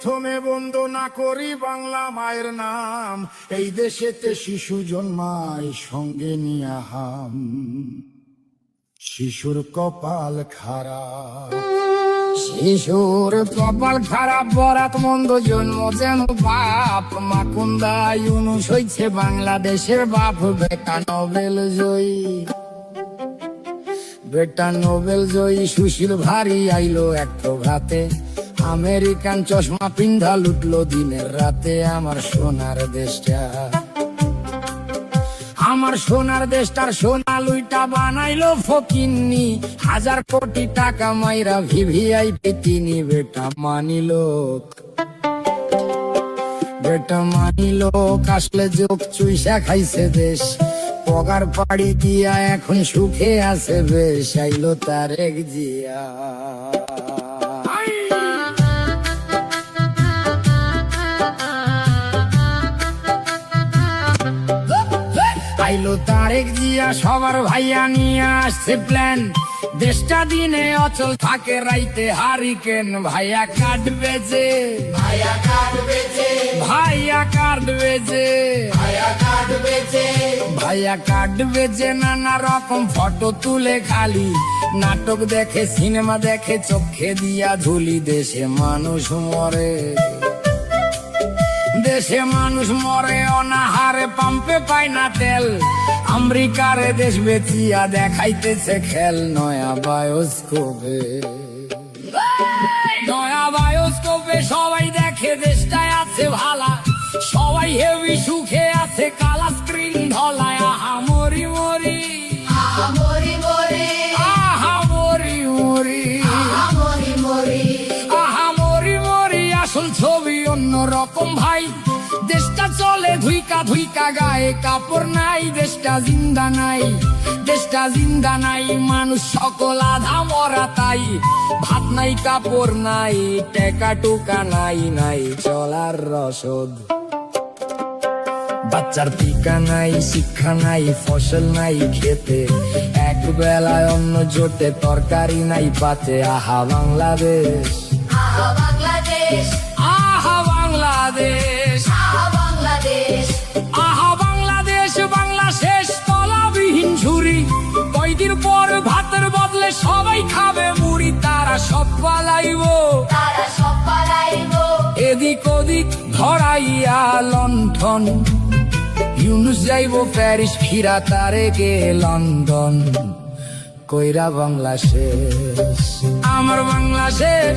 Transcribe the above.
প্রথমে বন্দনা করি বাংলা মায়ের নাম। এই দেশেতে শিশু জন্মায় সঙ্গে নিয়া হাম, শিশুর কপাল খারাপ, শিশুর কপাল খারাপ, বরাত মন্দ জন্ম যেন বাপ। মাকুন্দা ইউনুস হইছে বাংলাদেশের বাপ, বেটা নোবেল জয়ী, বেটা নোবেল জয়ী। সুশীল ভারী আইলো এক প্রভাতে, আমেরিকান চশমা পিন্ধা লুটলো দিনের রাতে। আমার সোনার দেশটা, আমার সোনার দেশটার সোনা লুইটা বানাইলো ফকিন্নি। 1000 কোটি টাকা মাইরা ভিভিআইপি তিনি। বেটা মানিলো, বেটা মানিলো, আসলে যোগ চুইসা খাইছে দেশ। পগার পাড়ি দিয়া এখন সুখে আছে বেশ। আইলো তারেক জিয়া, আইলো তারেক জিয়া, সবার ভাইয়া নিয়ে আসছে প্ল্যান। দেশটা দিনে অচল থাকে, রাইতে হারিকেন। ভাইয়া কাটবে যে, ভাইয়া কাটবে যে, ভাইয়া কাটবে যে, ভাইয়া কাটবে যে, ভাইয়া কাটবে যে। নানা রকম ফটো তুলে খালি, নাটক দেখে, সিনেমা দেখে, চোখে দিয়া ঝুলি। দেশে মানুষ মরে, দেশে মানুষ মরে অনাহারে, পাম্পে পায় না তেল। আমেরিকারে দেশ বেচিয়া দেখাইতেছে খেল। নয়া বায়োস্কোপে, নয়া বায়োস্কোপে সবাই দেখে দেশটায় আছে ভালা। সবাই হেভি সুখে আছে, কালা স্ক্রিন ধলায়। আহা মরি মরি, আহা মরি মরি, আহা মরি মরি, আহা মরি মরি, আহা মরি মরি। আসল ছবি অন্য রকম ভাই, দেশটা চলে ধুইকা ধুইকা, গায়ে কাপড় নাই। দেশটা জিন্দা নাই, দেশটা জিন্দা নাই, মানুষ সকল আধা মরা তাই। ভাত নাই, কাপড় নাই, টাকা টুকা নাই, নাই চলার রসদ। বাচ্চার টিকা নাই, শিক্ষা নাই, ফসল নাই খেতে। এক বেলায় অন্ন জোটে, তরকারি নাই পাতে। আহা বাংলাদেশ, আহা বাংলাদেশ, আহা বাংলাদেশ, আহা বাংলাদেশ, আহা বাংলাদেশ। বাংলা শেষ তলাবিহীন ঝুরি, কয়দিন পর ভাতের বদলে সবাই খাবে মুড়ি। তারা সব পালাইবো, তারা সব পালাইবো। এদিক ওদিক ধরাইয়া লণ্ঠন। ইউনুস যাইবো প্যারিস, ফিরা তারেকে লন্ডন। কইরা বাংলা শেষ, আমার বাংলা শেষ।